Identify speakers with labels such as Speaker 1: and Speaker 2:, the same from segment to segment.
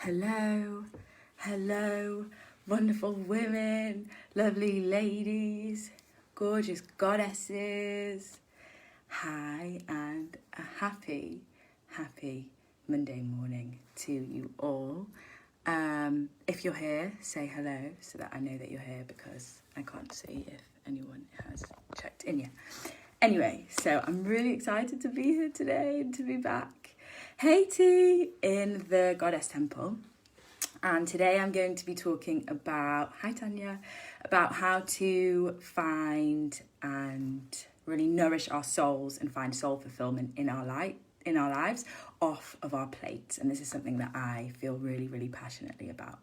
Speaker 1: Hello, hello, wonderful women, lovely ladies, gorgeous goddesses. Hi, and a happy Monday morning to you all. If you're here, say hello so that I know that you're here because I can't see if anyone has checked in yet. Anyway, so I'm really excited to be here today and to be back. Haiti in the Goddess Temple. And today I'm going to be talking about, hi Tanya, about how to find and really nourish our souls and find soul fulfillment in our lives off of our plates. And this is something that I feel really passionately about.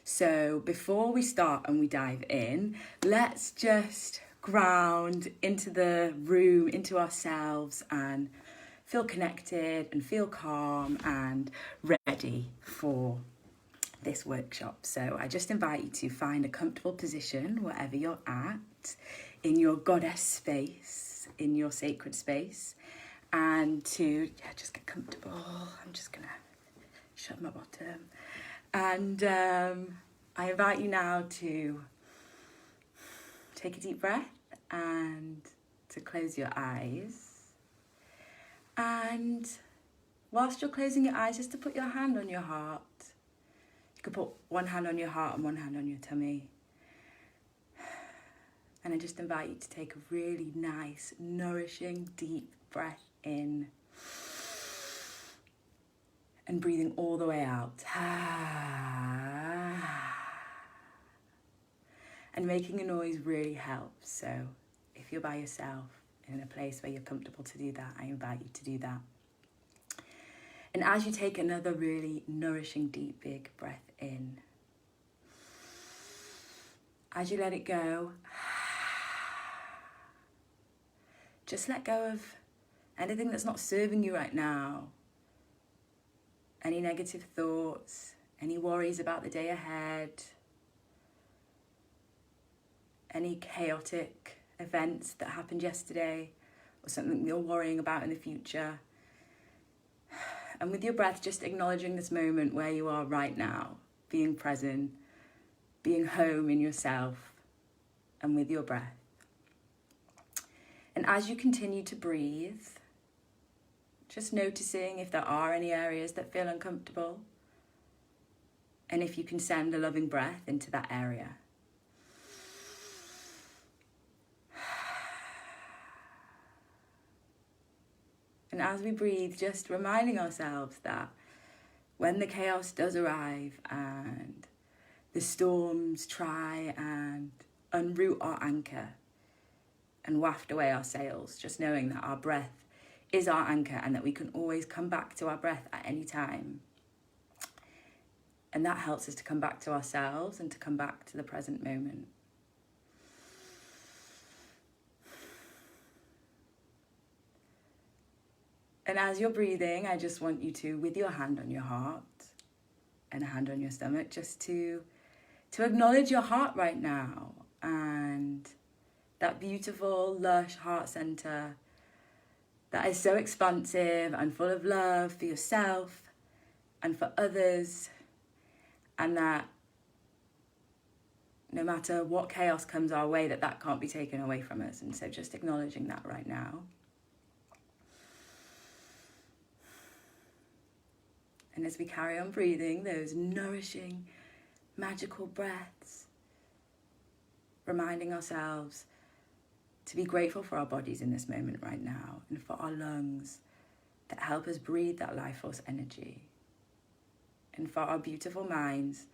Speaker 1: So before we start and we dive in, let's just ground into the room, into ourselves, and feel connected and feel calm and ready for this workshop. So I just invite you to find a comfortable position wherever you're at, in your goddess space, in your sacred space, and to just get comfortable. I'm just gonna shut my bottom. And I invite you now to take a deep breath and to close your eyes. And whilst you're closing your eyes, just to put your hand on your heart. You could put one hand on your heart and one hand on your tummy. And I just invite you to take a really nice, nourishing, deep breath in. And breathing all the way out. And making a noise really helps. So if you're by yourself in a place where you're comfortable to do that, I invite you to do that. And as you take another really nourishing, deep, big breath in, as you let it go, just let go of anything that's not serving you right now. Any negative thoughts, any worries about the day ahead, any chaotic events that happened yesterday, or something you're worrying about in the future. And with your breath, just acknowledging this moment where you are right now, being present, being home in yourself, and with your breath. And as you continue to breathe, just noticing if there are any areas that feel uncomfortable, and if you can send a loving breath into that area. And as we breathe, just reminding ourselves that when the chaos does arrive and the storms try and unroot our anchor and waft away our sails, just knowing that our breath is our anchor and that we can always come back to our breath at any time. And that helps us to come back to ourselves and to come back to the present moment. And as you're breathing, I just want you to, with your hand on your heart and a hand on your stomach, just to acknowledge your heart right now and that beautiful, lush heart center that is so expansive and full of love for yourself and for others, and that no matter what chaos comes our way, that can't be taken away from us. And so just acknowledging that right now. And as we carry on breathing those nourishing, magical breaths, reminding ourselves to be grateful for our bodies in this moment right now and for our lungs that help us breathe that life force energy. And for our beautiful minds,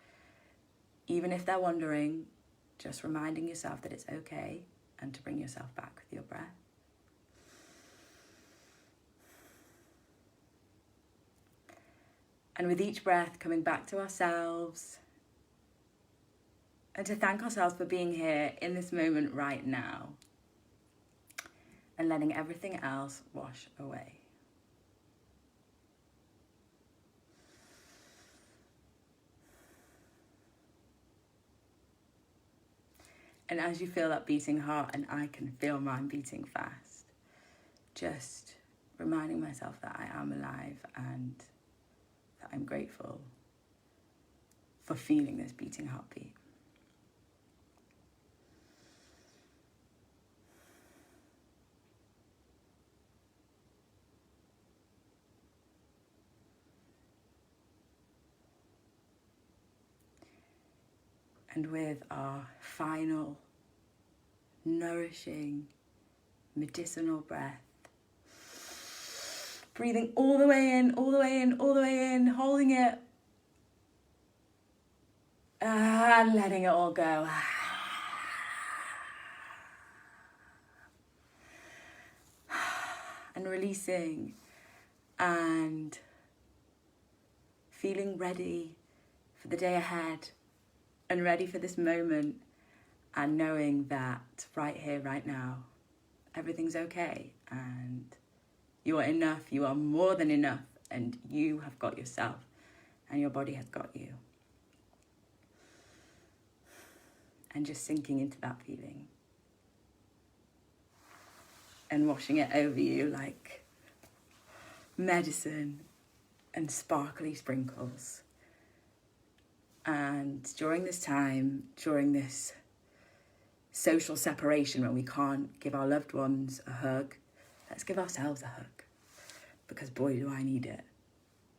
Speaker 1: even if they're wandering, just reminding yourself that it's okay and to bring yourself back with your breath. And with each breath, coming back to ourselves and to thank ourselves for being here in this moment right now and letting everything else wash away. And as you feel that beating heart, and I can feel mine beating fast, just reminding myself that I am alive and that I'm grateful for feeling this beating heartbeat. And with our final nourishing medicinal breath, breathing all the way in, all the way in, all the way in, holding it, and letting it all go. And releasing and feeling ready for the day ahead and ready for this moment, and knowing that right here, right now, everything's okay and you are enough, you are more than enough, and you have got yourself and your body has got you. And just sinking into that feeling and washing it over you like medicine and sparkly sprinkles. And during this time, during this social separation when we can't give our loved ones a hug, let's give ourselves a hug, because boy do I need it.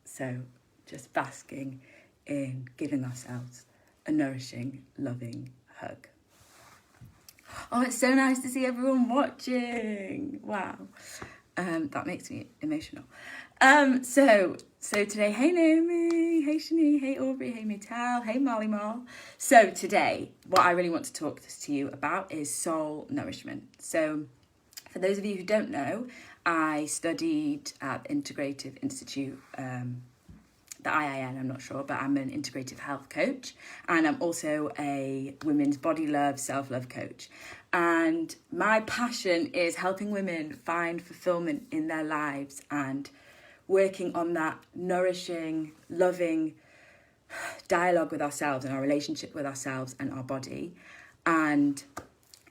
Speaker 1: So just basking in giving ourselves a nourishing, loving hug. Oh, it's so nice to see everyone watching. Wow. That makes me emotional. So today, hey Naomi, hey Shani, hey Aubrey, hey Mital, hey Molly Mall. So today, what I really want to talk to you about is soul nourishment. So for those of you who don't know, I studied at Integrative Institute, the IIN, I'm not sure, but I'm an integrative health coach, and I'm also a women's body love, self-love coach. And my passion is helping women find fulfilment in their lives and working on that nourishing, loving dialogue with ourselves and our relationship with ourselves and our body. And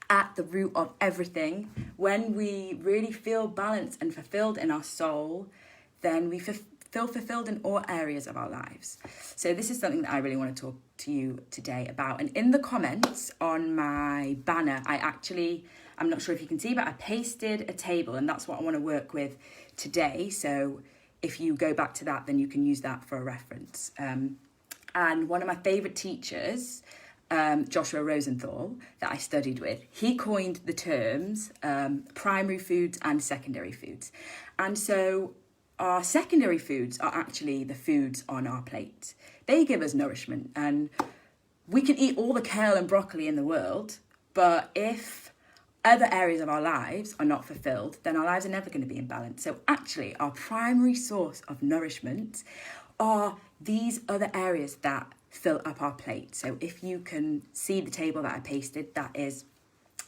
Speaker 1: at the root of everything, when we really feel balanced and fulfilled in our soul, then we feel fulfilled in all areas of our lives. So this is something that I really want to talk to you today about. And in the comments on my banner, I'm not sure if you can see, but I pasted a table, and that's what I want to work with today. So if you go back to that, then you can use that for a reference. And one of my favourite teachers, Joshua Rosenthal, that I studied with, he coined the terms primary foods and secondary foods. And so our secondary foods are actually the foods on our plate. They give us nourishment, and we can eat all the kale and broccoli in the world, but if other areas of our lives are not fulfilled, then our lives are never going to be in balance. So actually, our primary source of nourishment are these other areas that fill up our plate. So if you can see the table that I pasted, that is,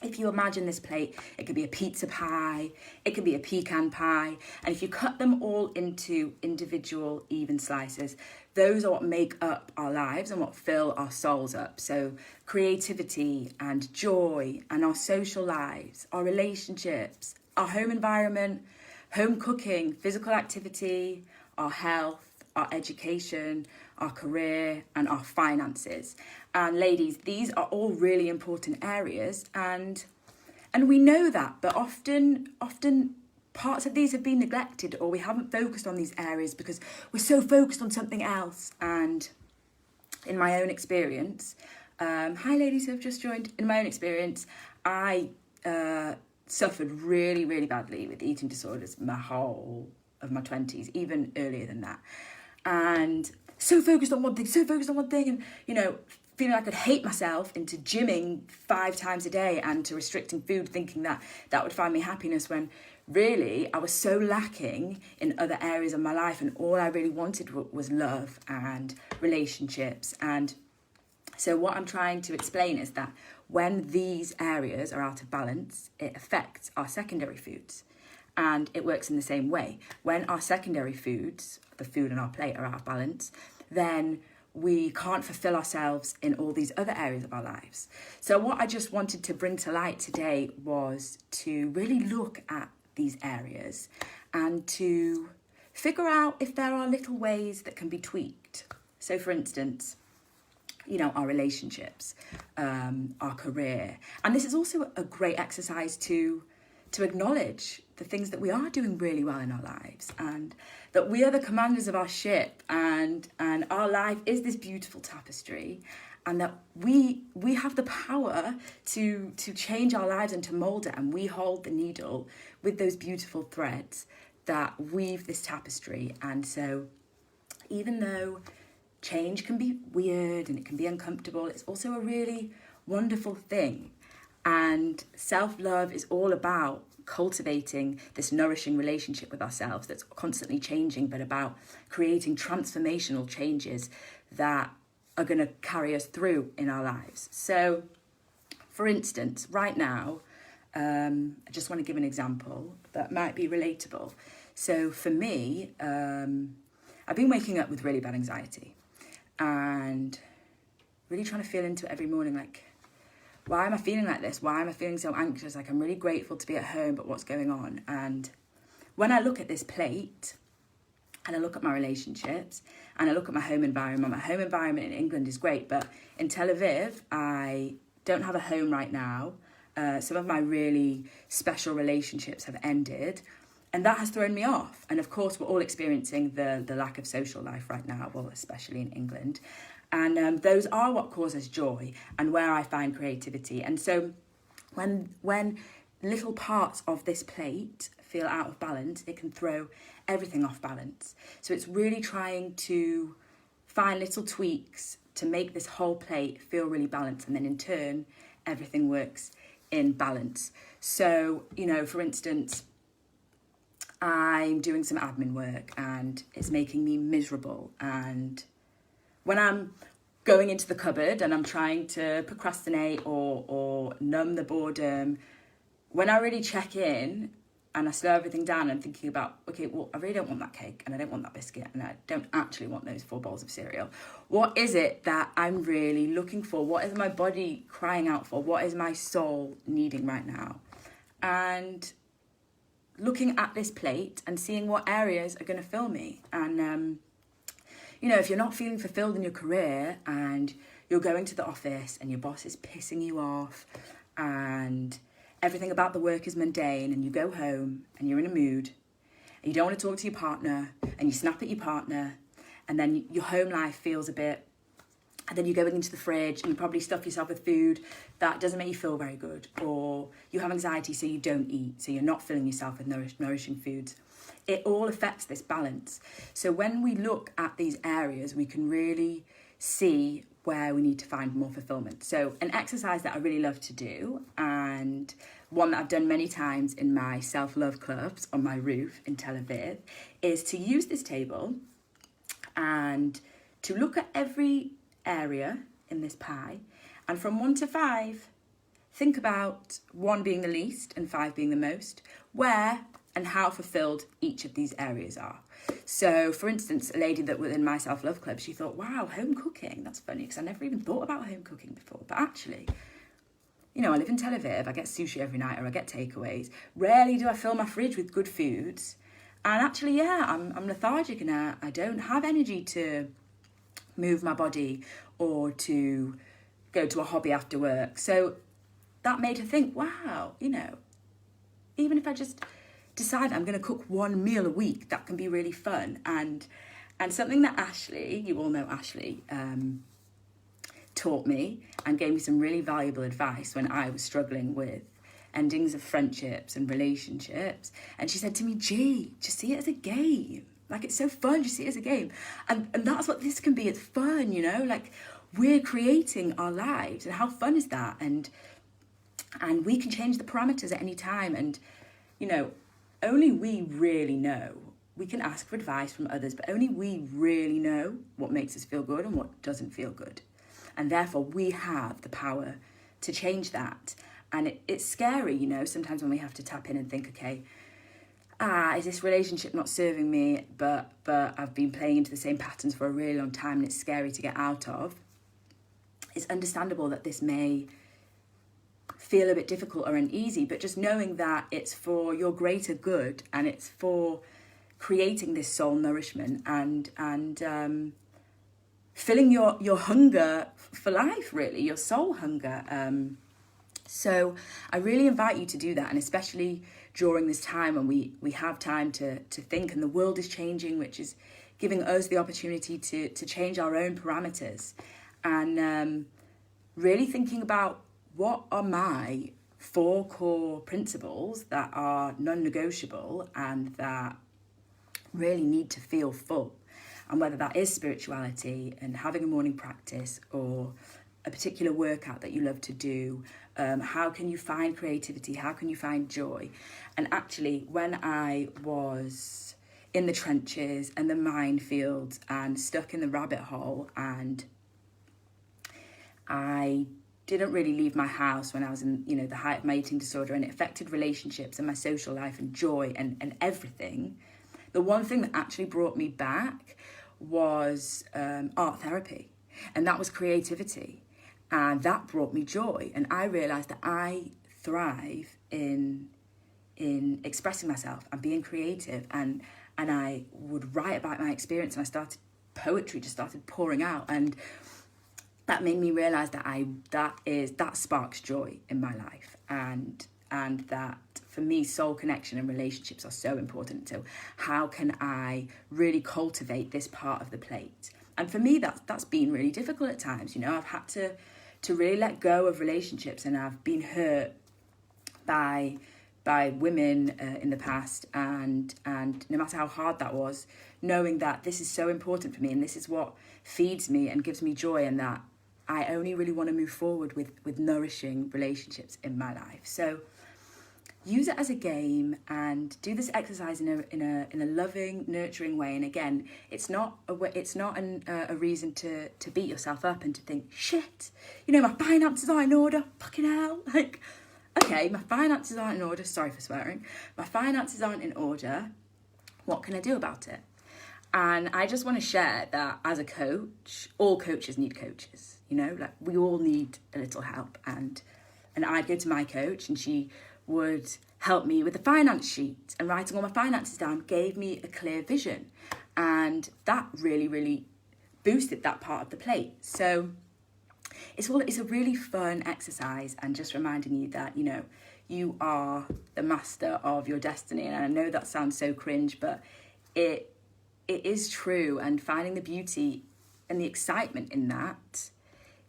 Speaker 1: if you imagine this plate, it could be a pizza pie, it could be a pecan pie, and if you cut them all into individual even slices, those are what make up our lives and what fill our souls up. So creativity and joy and our social lives, our relationships, our home environment, home cooking, physical activity, our health, our education, our career, and our finances. And ladies, these are all really important areas, and we know that, but often parts of these have been neglected, or we haven't focused on these areas because we're so focused on something else. And in my own experience, hi ladies who have just joined, in my own experience, I suffered really, really badly with eating disorders my whole of my 20s, even earlier than that. And so focused on one thing, and, feeling like I'd hate myself into gymming 5 times a day and to restricting food, thinking that that would find me happiness, when really I was so lacking in other areas of my life, and all I really wanted was love and relationships. And so what I'm trying to explain is that when these areas are out of balance, it affects our secondary foods. And it works in the same way. When our secondary foods, the food on our plate, are out of balance, then we can't fulfill ourselves in all these other areas of our lives. So what I just wanted to bring to light today was to really look at these areas and to figure out if there are little ways that can be tweaked. So for instance, you know, our relationships, our career. And this is also a great exercise to acknowledge the things that we are doing really well in our lives, and that we are the commanders of our ship, and our life is this beautiful tapestry, and that we have the power to change our lives and to mold it, and we hold the needle with those beautiful threads that weave this tapestry. And so even though change can be weird and it can be uncomfortable, it's also a really wonderful thing. And self-love is all about cultivating this nourishing relationship with ourselves that's constantly changing, but about creating transformational changes that are going to carry us through in our lives. So, for instance, right now, I just want to give an example that might be relatable. So for me, I've been waking up with really bad anxiety and really trying to feel into it every morning, like, why am I feeling like this? Why am I feeling so anxious? Like, I'm really grateful to be at home, but what's going on? And when I look at this plate and I look at my relationships and I look at my home environment in England is great, but in Tel Aviv, I don't have a home right now. Some of my really special relationships have ended, and that has thrown me off. And of course, we're all experiencing the lack of social life right now, well, especially in England. And those are what causes joy and where I find creativity. And so when little parts of this plate feel out of balance, it can throw everything off balance. So it's really trying to find little tweaks to make this whole plate feel really balanced. And then in turn, everything works in balance. So, you know, for instance, I'm doing some admin work and it's making me miserable. And when I'm going into the cupboard and I'm trying to procrastinate or numb the boredom, when I really check in and I slow everything down and thinking about, okay, well, I really don't want that cake and I don't want that biscuit and I don't actually want those 4 bowls of cereal. What is it that I'm really looking for? What is my body crying out for? What is my soul needing right now? And looking at this plate and seeing what areas are going to fill me. And, you know, if you're not feeling fulfilled in your career and you're going to the office and your boss is pissing you off and everything about the work is mundane, and you go home and you're in a mood and you don't want to talk to your partner and you snap at your partner, and then your home life feels a bit, and then you go into the fridge and you probably stuff yourself with food that doesn't make you feel very good, or you have anxiety so you don't eat, so you're not filling yourself with nourishing foods. It all affects this balance. So when we look at these areas, we can really see where we need to find more fulfillment. So an exercise that I really love to do, and one that I've done many times in my self-love clubs on my roof in Tel Aviv, is to use this table and to look at every area in this pie, and from 1 to 5, think about 1 being the least and 5 being the most, where and how fulfilled each of these areas are. So, for instance, a lady that was in my self-love club, she thought, wow, home cooking, that's funny, because I never even thought about home cooking before. But actually, you know, I live in Tel Aviv, I get sushi every night, or I get takeaways. Rarely do I fill my fridge with good foods. And actually, yeah, I'm lethargic and I don't have energy to move my body or to go to a hobby after work. So that made her think, wow, you know, even if I just decide I'm going to cook 1 meal a week, that can be really fun. And something that Ashley, you all know Ashley, taught me and gave me some really valuable advice when I was struggling with endings of friendships and relationships. And she said to me, G, just see it as a game. Like, it's so fun, just see it as a game. And that's what this can be. It's fun, you know, like we're creating our lives, and how fun is that? And we can change the parameters at any time. And, you know, only we really know. We can ask for advice from others, but only we really know what makes us feel good and what doesn't feel good. And therefore, we have the power to change that. And it's scary, you know, sometimes when we have to tap in and think, okay, is this relationship not serving me, but I've been playing into the same patterns for a really long time and it's scary to get out of. It's understandable that this may feel a bit difficult or uneasy, but just knowing that it's for your greater good and it's for creating this soul nourishment and filling your hunger for life, really, your soul hunger. So I really invite you to do that, and especially during this time when we have time to think, and the world is changing, which is giving us the opportunity to change our own parameters, and really thinking about what are my 4 core principles that are non-negotiable and that really need to feel full. And whether that is spirituality and having a morning practice, or a particular workout that you love to do, how can you find creativity? How can you find joy? And actually, when I was in the trenches and the minefields and stuck in the rabbit hole, and I didn't really leave my house when I was in, the height of my eating disorder, and it affected relationships and my social life and joy and everything, the one thing that actually brought me back was art therapy, and that was creativity, and that brought me joy. And I realised that I thrive in expressing myself and being creative, and I would write about my experience, and I started poetry, just started pouring out, and that made me realise that sparks joy in my life, and that for me, soul connection and relationships are so important. So how can I really cultivate this part of the plate? And for me, that's been really difficult at times. I've had to really let go of relationships, and I've been hurt by women in the past, and no matter how hard that was, knowing that this is so important for me, and this is what feeds me and gives me joy, and that I only really want to move forward with nourishing relationships in my life. So use it as a game and do this exercise in a loving, nurturing way. And again, it's not a reason to beat yourself up and to think, shit, my finances aren't in order, fucking hell. Like, okay, my finances aren't in order, sorry for swearing, my finances aren't in order, what can I do about it? And I just want to share that as a coach, all coaches need coaches, like we all need a little help. And I'd go to my coach, and she would help me with the finance sheet, and writing all my finances down gave me a clear vision. And that really, really boosted that part of the plate. So it's a really fun exercise, and just reminding you that, you are the master of your destiny. And I know that sounds so cringe, but it is true, and finding the beauty and the excitement in that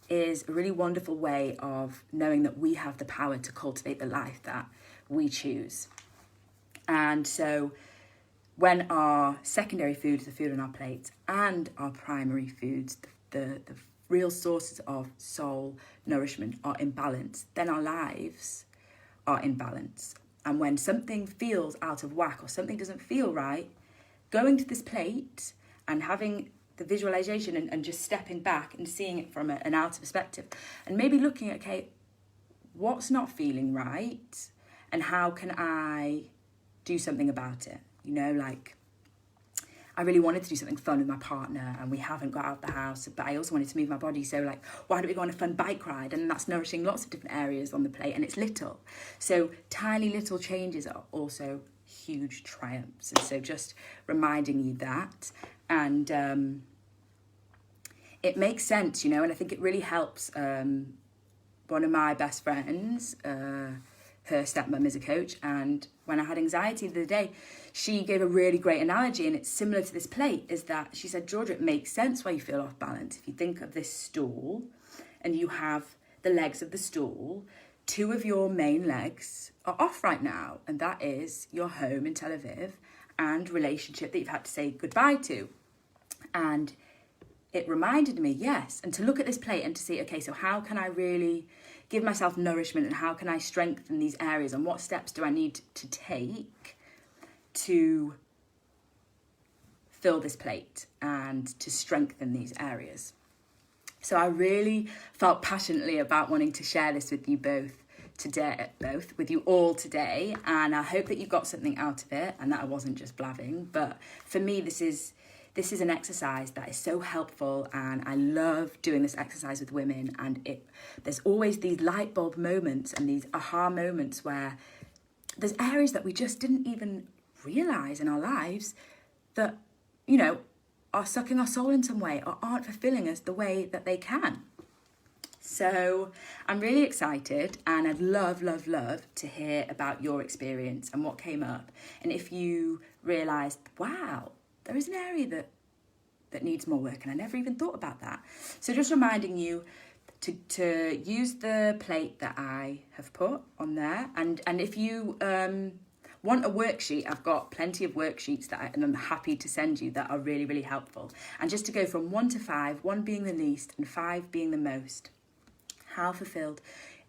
Speaker 1: is a really wonderful way of knowing that we have the power to cultivate the life that we choose. And so when our secondary foods, the food on our plate, and our primary foods, the real sources of soul nourishment, are in balance, then our lives are in balance. And when something feels out of whack or something doesn't feel right, going to this plate and having the visualization and just stepping back and seeing it from an outer perspective, and maybe looking at, okay, what's not feeling right, and how can I do something about it? Like, I really wanted to do something fun with my partner, and we haven't got out the house, but I also wanted to move my body. So like, why don't we go on a fun bike ride? And that's nourishing lots of different areas on the plate, and it's little. So tiny little changes are also huge triumphs. And so just reminding you that, and it makes sense, and I think it really helps. One of my best friends, her stepmom is a coach, and when I had anxiety the other day, she gave a really great analogy, and it's similar to this plate, is that she said, Georgia, it makes sense why you feel off balance. If you think of this stool, and you have the legs of the stool, 2 of your main legs are off right now, and that is your home in Tel Aviv and relationship that you've had to say goodbye to. And it reminded me, yes, and to look at this plate and to see, okay, so how can I really give myself nourishment, and how can I strengthen these areas, and what steps do I need to take to fill this plate and to strengthen these areas. So I really felt passionately about wanting to share this with you with you all today, and I hope that you got something out of it, and that I wasn't just blabbing. But for me, this is an exercise that is so helpful, and I love doing this exercise with women, and there's always these light bulb moments and these aha moments where there's areas that we just didn't even realise in our lives that, are sucking our soul in some way, or aren't fulfilling us the way that they can. So I'm really excited, and I'd love to hear about your experience and what came up. And if you realised, wow, there is an area that needs more work and I never even thought about that. So just reminding you to use the plate that I have put on there. And if you want a worksheet, I've got plenty of worksheets and I'm happy to send you that are really helpful. And just to go from 1 to 5, 1 being the least and 5 being the most. How fulfilled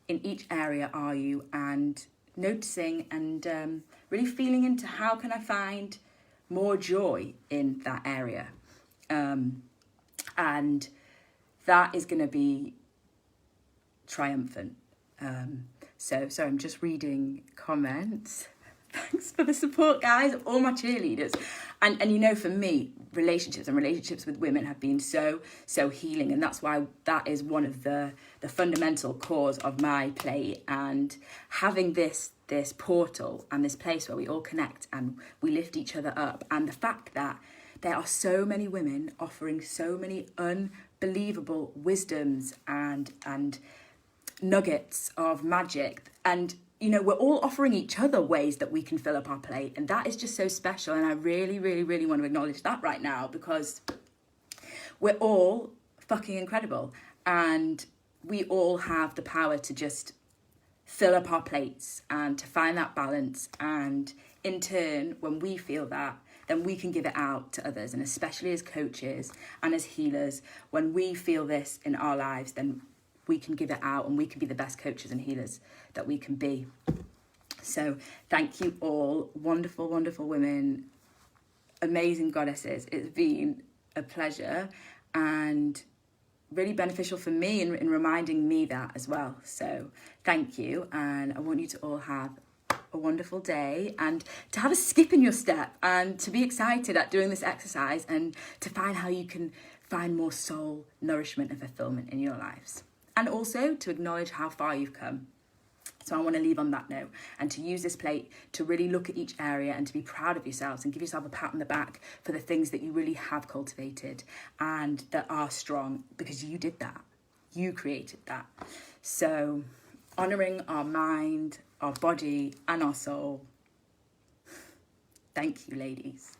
Speaker 1: in each area are you? And noticing and really feeling into how can I find more joy in that area. And that is going to be triumphant. So I'm just reading comments. Thanks for the support, guys, all my cheerleaders. And you know, for me, relationships with women have been so healing, and that's why that is one of the fundamental cores of my play. And having this portal and this place where we all connect and we lift each other up, and the fact that there are so many women offering so many unbelievable wisdoms and nuggets of magic, and you know, we're all offering each other ways that we can fill up our plate, and that is just so special. And I really want to acknowledge that right now, because we're all fucking incredible, and we all have the power to just fill up our plates and to find that balance. And in turn, when we feel that, then we can give it out to others. And especially as coaches and as healers, when we feel this in our lives, then we can give it out and we can be the best coaches and healers that we can be. So thank you all, wonderful women, amazing goddesses. It's been a pleasure and really beneficial for me in reminding me that as well. So thank you, and I want you to all have a wonderful day, and to have a skip in your step, and to be excited at doing this exercise, and to find how you can find more soul nourishment and fulfillment in your lives. And also to acknowledge how far you've come. So I want to leave on that note, and to use this plate to really look at each area and to be proud of yourselves and give yourself a pat on the back for the things that you really have cultivated and that are strong, because you did that. You created that. So honouring our mind, our body and our soul. Thank you, ladies.